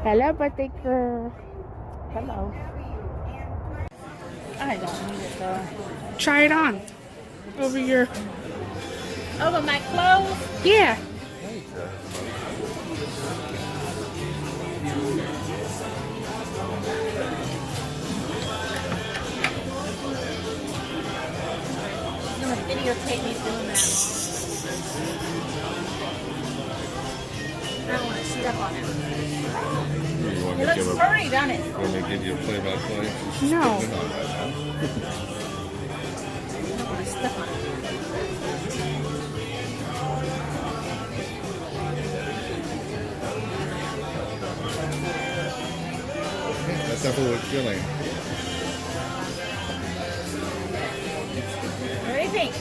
Hello, birthday girl. Hello. I don't need it though. Try it on. Over your... Over my clothes? Yeah. You're gonna videotape me doing that. I don't want to sit up on it. It looks furry, doesn't it? Want me to give you a play-by-play? No. I don't want to step on it. That's definitely what feeling. What do you think?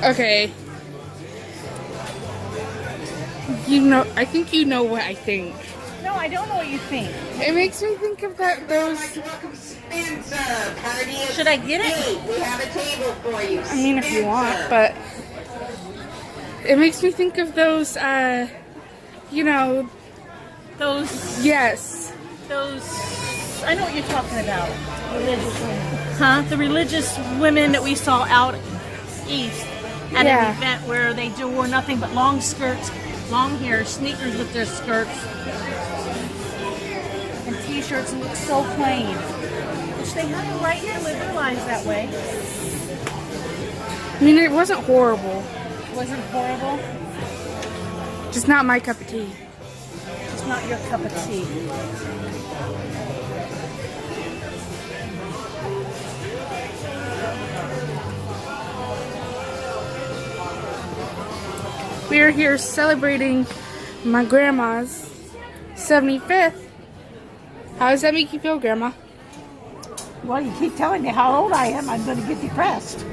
Okay. You know, I think you know what I think. No, I don't know what you think. It makes me think of those... Should I get it? We have a table for you. I mean, if you want, but... It makes me think of those, you know... Those, Yes. I know what you're talking about. Religious women. Huh? The religious women that we saw out east at Yeah. an event where they wore nothing but long skirts, long hair, sneakers with their skirts, and t-shirts and looked so plain. Which they have the right to live their lives that way. I mean, it wasn't horrible. Wasn't horrible. Just not my cup of tea. It's not your cup of tea. We are here celebrating my grandma's 75th. How does that make you feel, Grandma? Well, you keep telling me how old I am, I'm going to get depressed.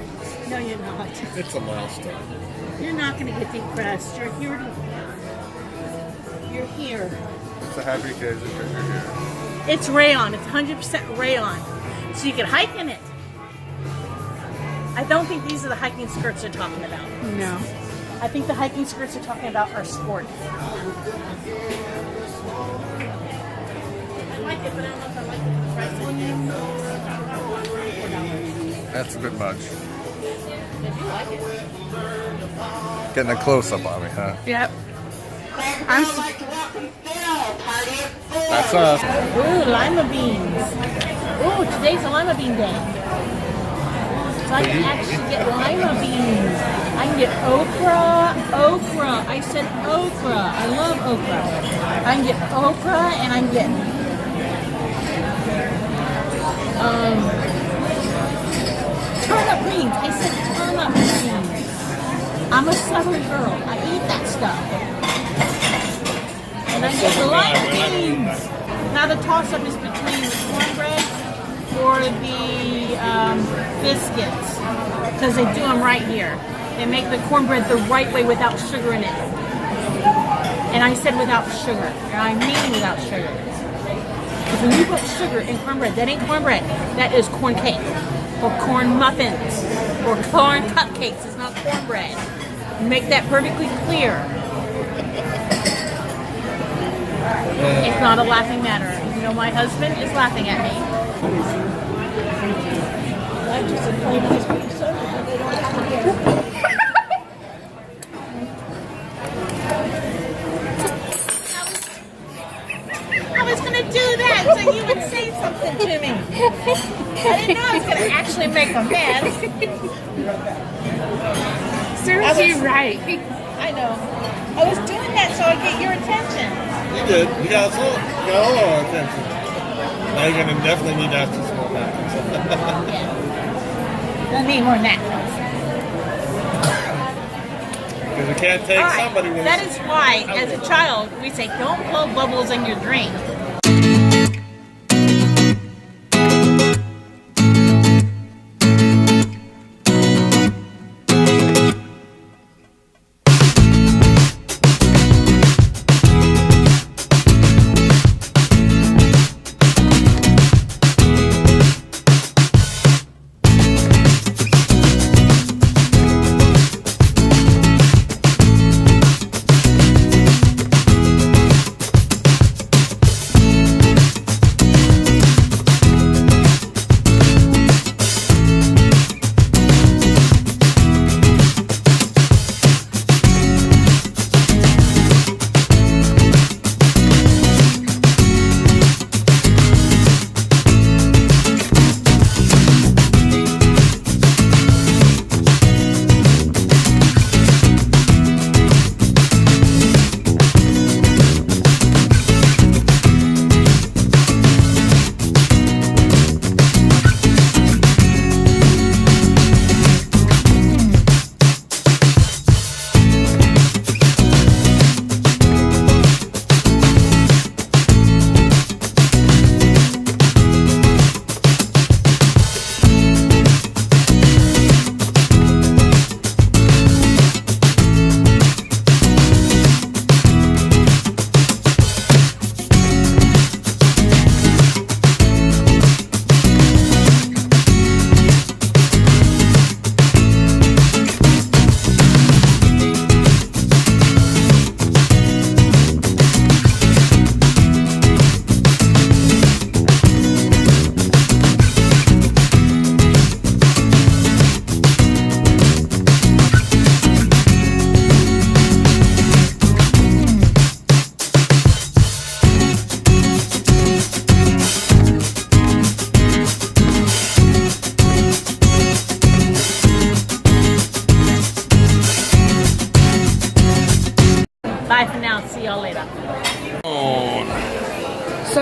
No, you're not. It's a milestone. You're not going to get depressed. You're here to... You're here. It's a happy occasion because you're here. It's rayon. It's 100% rayon. So you can hike in it. I don't think these are the hiking skirts they're talking about. No. I think the hiking skirts they're talking about are sport. I like it, but I don't know if I like the price. That's a bit much. I do like it. Getting a close-up on me, huh? Yep. I'd like to welcome Phil, party of four. That's us. Ooh, lima beans. Ooh, today's a lima bean day. So I can actually get lima beans. I can get okra. I said okra. I love okra. I can get okra and I can get turnip greens. I said turnip greens. I'm a southern girl. I eat that stuff. And I get the lima beans. Now the toss-up is between the cornbread or the biscuits, because they do them right here. They make the cornbread the right way without sugar in it. And I said without sugar, and I mean without sugar. Because when you put sugar in cornbread, that ain't cornbread. That is corn cake, or corn muffins, or corn cupcakes. It's not cornbread. Make that perfectly clear. It's not a laughing matter. You know, my husband is laughing at me. I just explained this to you, so they don't have to get it. I was going to do that so you would say something to me. I didn't know I was going to actually make a mess. Seriously, right. I know. I was doing that so I get your attention. You did. You got all our attention. Now you're going to definitely need to ask some more questions. I need more than that. Because we can't take All right. somebody when That is why, as a child, we say, don't blow bubbles in your drink.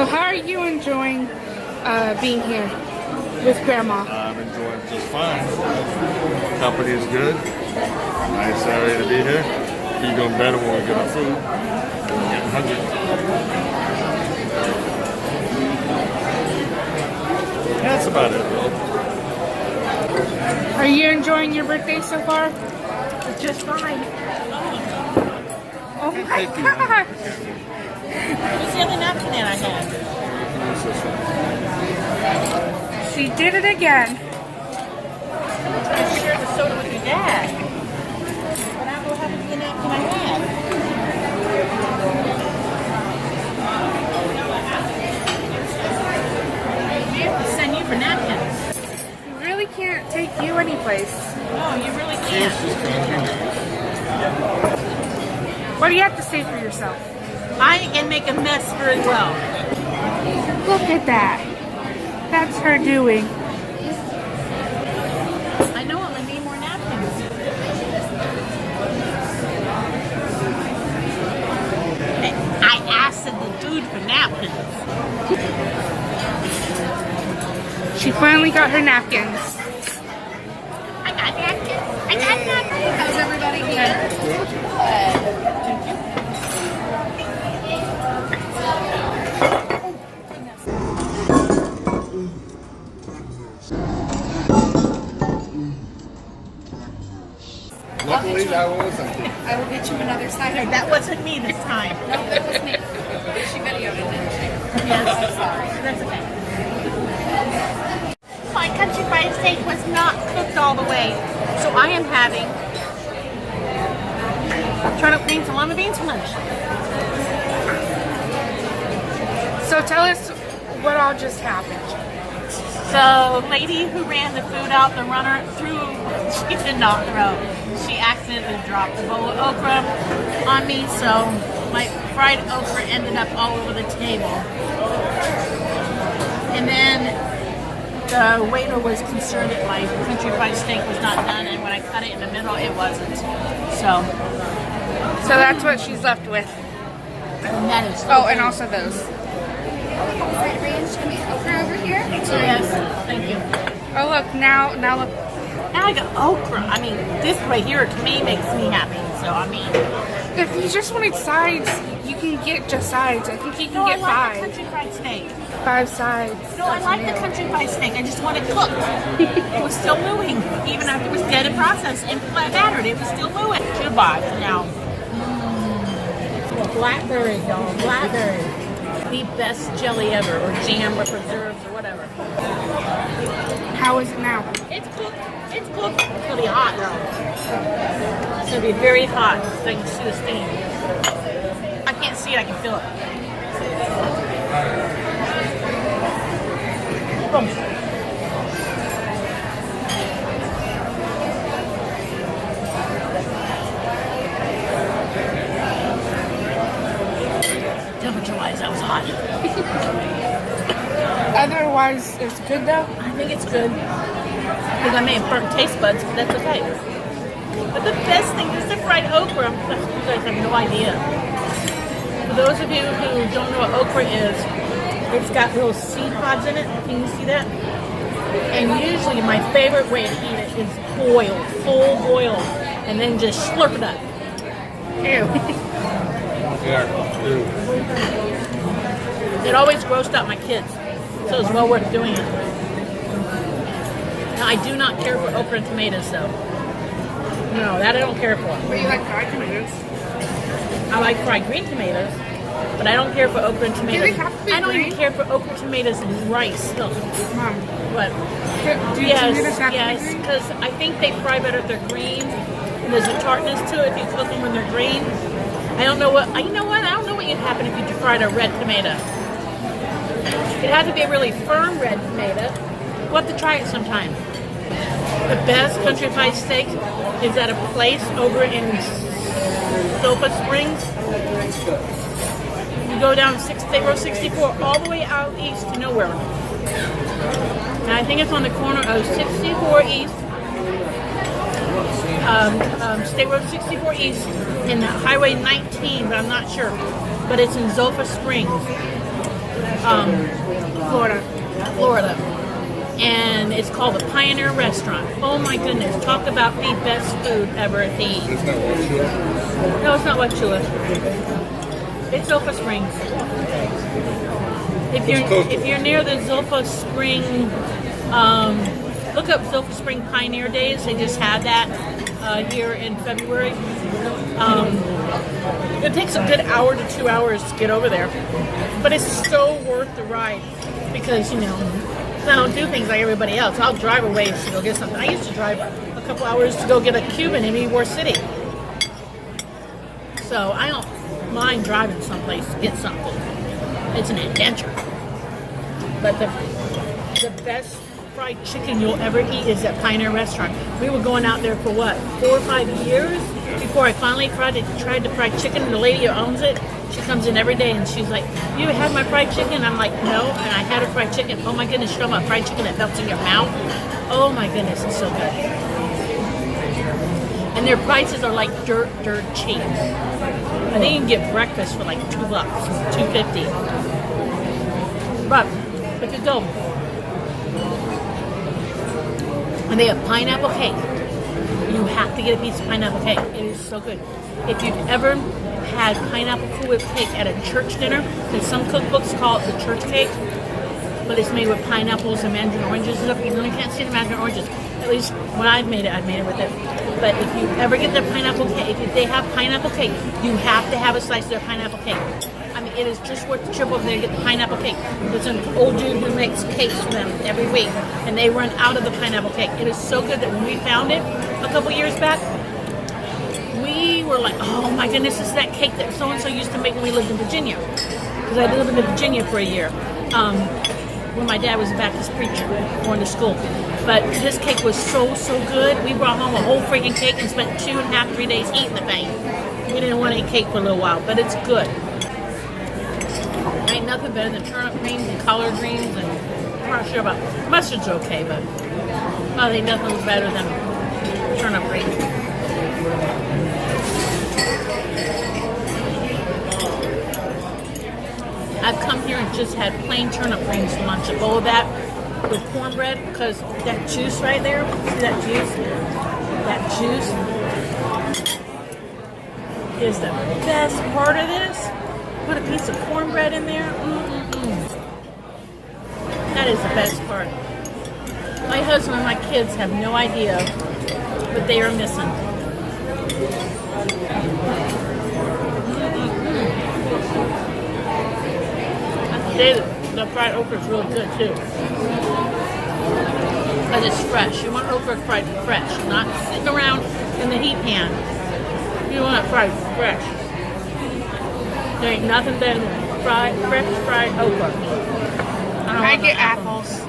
So how are you enjoying being here with Grandma? I'm enjoying just fine. Company is good. Nice area to be here. Keep doing better when we get our food. I'm getting hungry. Yeah, that's about it, though. Are you enjoying your birthday so far? It's just fine. Oh my Thank you. God! What's the other napkin that I had? She did it again. I shared the soda with your dad. But I don't have the napkin I had. We have to send you for napkins. We really can't take you anyplace. No, you really can't. What do you have to say for yourself? I can make a mess very well. Look at that. That's her doing. I know I'm gonna need more napkins. I asked the dude for napkins. She finally got her napkins. I got napkins. I got napkins. How's everybody here? Luckily, that was something. I will get you another side. Okay, that wasn't me this time. No, that was me. She videoed it, didn't she? Yes. I'm sorry. That's okay. My country fried steak was not cooked all the way, so I am having turnip greens and lima beans for lunch. So tell us what all just happened. So, lady who ran the food out, the runner threw. She did not throw. She accidentally dropped the bowl of okra on me, so my fried okra ended up all over the table. And then the waiter was concerned that my country fried steak was not done, and when I cut it in the middle, it wasn't. So that's what she's left with. and that is. Oh, and also those. Side range, can we okra over here? Yes, thank you. Oh look, now look. Now I got okra. I mean, this right here to me makes me happy. So I mean, If you just wanted sides, you can get just sides. I think you can no, I get like the 5. country fried steak. 5 sides. No, I like the country fried steak. I just want it cooked. It was still mooing, even after it was dead in process and flat battered. It was still mooing. 2 bucks now. Blackberry, y'all. Blackberry. The best jelly ever, or jam, or preserves, or whatever. How is it now? It's cooked. It's cooked. It's gonna be hot though. It's gonna be very hot, so I can see the steam. I can't see it. I can feel it. Boom. Temperature-wise, that was hot. Otherwise, it's good though. I think it's good. Because I may have burnt taste buds, but that's okay. But the best thing is the fried okra. You guys have no idea. For those of you who don't know what okra is, it's got little seed pods in it. Can you see that? And usually my favorite way to eat it is boiled, full boil, and then just slurp it up. Ew. Yeah. Ew. It always grossed out my kids, so it's well worth doing it. Now, I do not care for okra and tomatoes, though. No, that I don't care for. But you like fried tomatoes? I like fried green tomatoes, but I don't care for okra and tomatoes. they have to be I don't even green? care for okra, tomatoes, and rice. No. Mom, But do tomatoes have yes, to be green? because I think they fry better if they're green, and there's a tartness to it if you cook them when they're green. I don't know what. You know what? I don't know what would happen if you fried a red tomato. It had to be a really firm red tomato. We'll have to try it sometime. The best country fried steak is at a place over in Sofa Springs. You go down State Road 64 all the way out east to nowhere. And I think it's on the corner of 64 East, State Road 64 East, and Highway 19, but I'm not sure. But it's in Zofa Springs. Florida. Florida. And it's called the Pioneer Restaurant. Oh my goodness, talk about the best food ever to eat. It's not Wachula. No, it's not Wachula. It's Zilpha Springs. If you're near the Zilpha Spring, look up Zilpha Spring Pioneer Days. They just had that here in February. It takes a good hour to 2 hours to get over there, but it's so worth the ride because I don't do things like everybody else. I'll drive a ways to go get something. I used to drive a couple hours to go get a Cuban in Ybor City, so I don't mind driving someplace to get something. It's an adventure. But the best fried chicken you'll ever eat is at Pioneer Restaurant. We were going out there for what, 4 or 5 years before I finally tried the fried chicken. And the lady who owns it, she comes in every day and she's like, "You had my fried chicken?" I'm like, "No," and I had a fried chicken. Oh my goodness, you're talking about fried chicken that melts in your mouth. Oh my goodness, it's so good. And their prices are like dirt cheap. I think you can get breakfast for like $2, $2.50. But if you go, and they have pineapple cake. You have to get a piece of pineapple cake. It is so good. If you've ever had pineapple Cool Whip cake at a church dinner, because some cookbooks call it the church cake, but it's made with pineapples and mandarin oranges and stuff. Even though you can't see the mandarin oranges, at least when I've made it with it. But if you ever get their pineapple cake, if they have pineapple cake, you have to have a slice of their pineapple cake. I mean, it is just worth the trip over there to get the pineapple cake. There's an old dude who makes cakes for them every week, and they run out of the pineapple cake. It is so good that when we found it a couple years back, we were like, "Oh my goodness, this is that cake that so-and-so used to make when we lived in Virginia." Because I lived in Virginia for a year when my dad was a Baptist preacher going to school. But this cake was so good. We brought home a whole freaking cake and spent 2.5, 3 days eating the thing. We didn't want to eat cake for a little while, but it's good. Ain't nothing better than turnip greens and collard greens, and I'm not sure about mustard's okay, but I think nothing's better than turnip greens. I've come here and just had plain turnip greens for lunch, a bowl of that with cornbread, because that juice right there, see that juice? That juice is the best part of this. Put a piece of cornbread in there. That is the best part. My husband and my kids have no idea what they are missing. The fried okra is really good too. Because it's fresh. You want okra fried fresh, not sitting around in the heat pan. You want it fried fresh. There ain't nothing better than fresh fried okra. I get apples.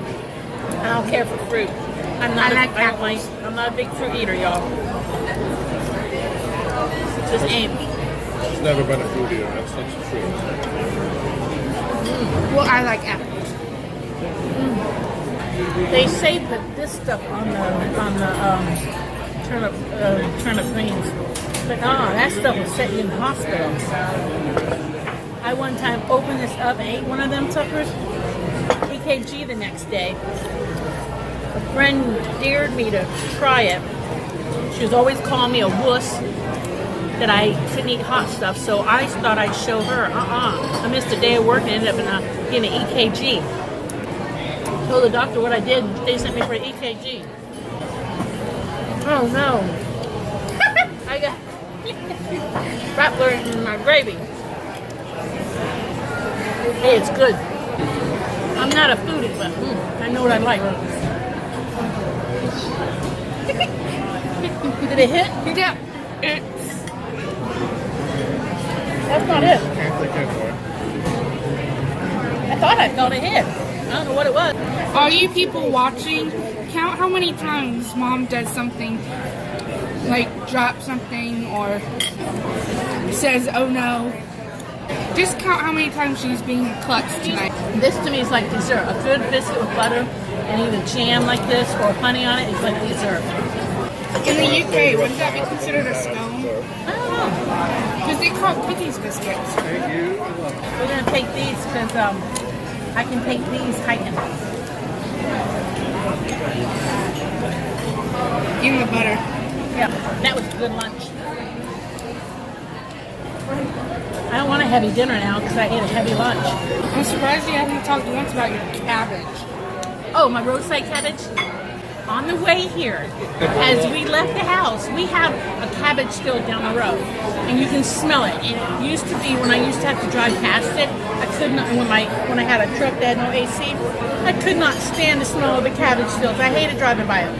I don't care for fruit. I'm not a big fruit eater, y'all. Just ain't. It's never been a food eater. That's the truth. Well, I like apples. They say put this stuff on the turnip greens, but that stuff will set you in the hospital. I one time opened this up and ate one of them suckers. EKG the next day. A friend dared me to try it. She was always calling me a wuss that I couldn't eat hot stuff, so I thought I'd show her. I missed a day of work and ended up getting an EKG. Told the doctor what I did, and they sent me for an EKG. Oh no. I got bratwurst in my gravy. Hey, it's good. I'm not a foodie, but I know what I like. Did it hit? Yeah. That's not it. Can't take it for it. I thought I felt a hit. I don't know what it was. All you people watching, count how many times Mom does something, like drops something or says, "Oh no." Just count how many times she's being clutched tonight. This to me is like dessert. A good biscuit with butter and either jam like this or honey on it is like dessert. In the UK, wouldn't that be considered a scone? I don't know. Because they call cookies biscuits. Thank you. We're going to take these because I can take these hiking. Give me the butter. Yeah, that was a good lunch. I don't want a heavy dinner now because I ate a heavy lunch. I'm surprised you haven't talked once about your cabbage. Oh, my roadside cabbage? On the way here, as we left the house, we have a cabbage field down the road, and you can smell it. And it used to be when I used to have to drive past it, I could not. When I had a truck that had no AC, I could not stand the smell of the cabbage fields. I hated driving by them.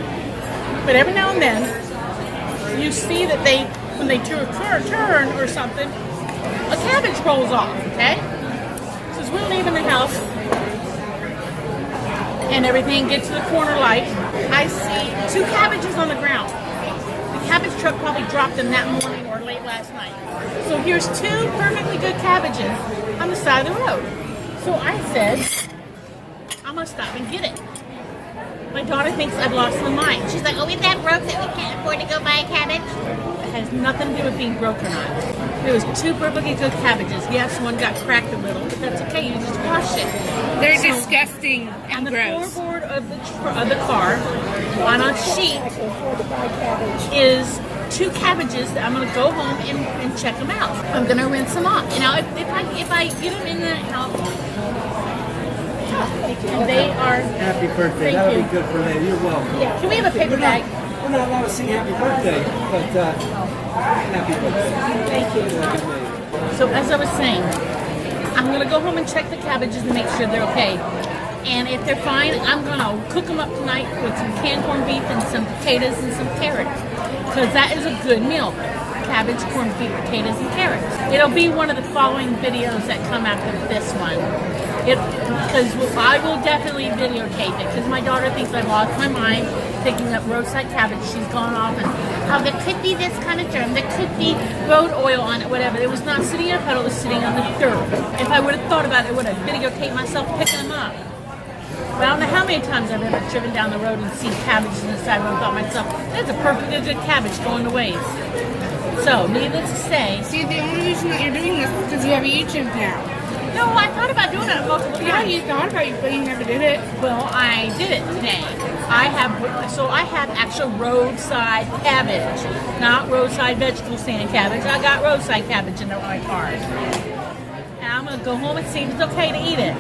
But every now and then, you see that when they do a turn or something, a cabbage rolls off. Okay, so as we're leaving the house. And everything, get to the corner light, I see 2 cabbages on the ground. The cabbage truck probably dropped them that morning or late last night. So here's 2 perfectly good cabbages on the side of the road. So I said, I'm gonna stop and get it. My daughter thinks I've lost my mind. She's like, oh, is that broke that we can't afford to go buy a cabbage? It has nothing to do with being broke or not. There was 2 perfectly good cabbages. Yes, one got cracked a little, but that's okay. You just wash it. They're disgusting and On the gross. floorboard of the car, on a sheet, is 2 cabbages that I'm going to go home and check them out. I'm going to rinse them off. You know, if I get them in the house, they are. Happy birthday. Thank That'll you. be good for me. You're welcome. Can we have a paper bag? We're not allowed to sing happy birthday, but happy birthday. Thank you. So as I was saying, I'm going to go home and check the cabbages and make sure they're okay. And if they're fine, I'm going to cook them up tonight with some canned corned beef and some potatoes and some carrots. Because that is a good meal. Cabbage, corned beef, potatoes, and carrots. It'll be one of the following videos that come after this one. Because I will definitely videotape it. Because my daughter thinks I've lost my mind picking up roadside cabbage. She's gone off and how there could be this kind of germ. There could be road oil on it, whatever. It was not sitting in a puddle. It was sitting on the dirt. If I would have thought about it, I would have videotaped myself picking them up. But I don't know how many times I've ever driven down the road and seen cabbages on the side road and thought to myself, that's a perfectly good cabbage going to waste. So, needless to say, See, the only reason that you're doing this is because you have a YouTube now. no, I thought about doing it multiple times. Yeah, you thought about it, but you never did it. Well, I did it today. I have actual roadside cabbage, not roadside vegetable stand cabbage. I got roadside cabbage in my car. And I'm going to go home and see if it's okay to eat it.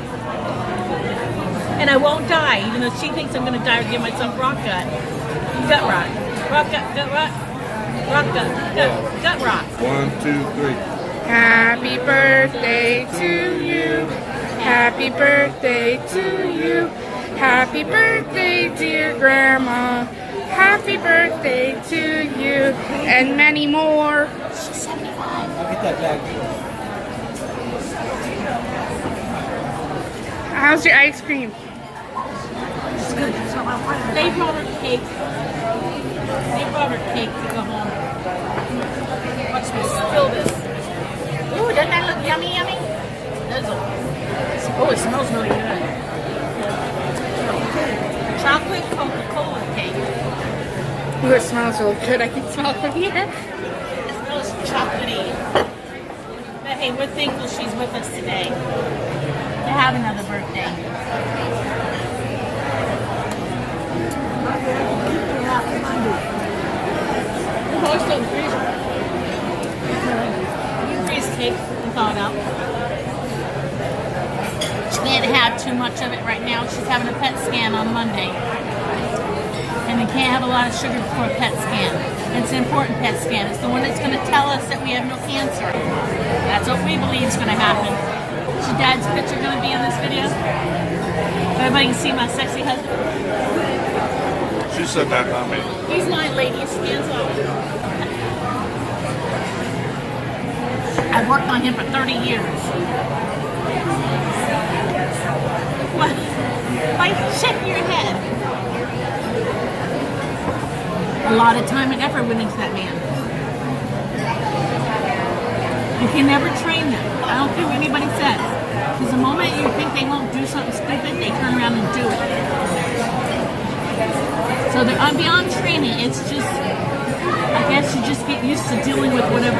And I won't die, even though she thinks I'm going to die or give myself gut rot. Gut rot. Gut rot. Gut rot. 1, 2, 3. Happy birthday to you. Happy birthday to you. Happy birthday, dear Grandma. Happy birthday to you. And many more. She's 75. I'll get that bag. How's your ice cream? It's good. They brought her cake. They brought her cake to go home. Watch me spill this. Ooh, doesn't that look yummy, yummy? Oh, it smells really good. Chocolate Coca-Cola cake. Ooh, it smells really good. I can smell it from here. It smells chocolatey. But hey, we're thankful she's with us today to have another birthday. Oh, it's still in the freezer. You freeze cake and thaw it out. She can't have too much of it right now. She's having a PET scan on Monday. And they can't have a lot of sugar before a PET scan. It's an important PET scan. It's the one that's going to tell us that we have no cancer. That's what we believe is going to happen. Is your dad's picture going to be in this video? Everybody can see my sexy husband. She said that, not me. He's my lady. Stands up. I've worked on him for 30 years. What? Why shake your head? A lot of time and effort went into that man. You can never train them. I don't care what anybody says. Because the moment you think they won't do something stupid, they turn around and do it. So they're beyond training. It's just, I guess you just get used to dealing with whatever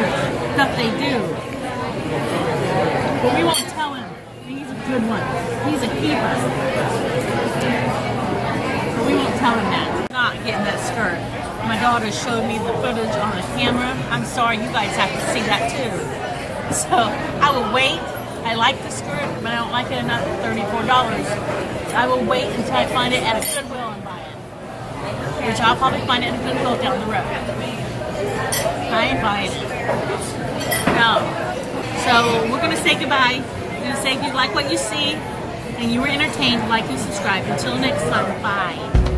stuff they do. But we won't tell him. He's a good one. He's a keeper. But we won't tell him that. Not getting that skirt. My daughter showed me the footage on the camera. I'm sorry, you guys have to see that too. So I will wait. I like the skirt, but I don't like it enough at $34. I will wait until I find it at a Goodwill and buy it. Which I'll probably find it at a Goodwill down the road. I ain't buying it. No. So we're going to say goodbye. We're going to say if you like what you see and you were entertained, like and subscribe. Until next time, bye.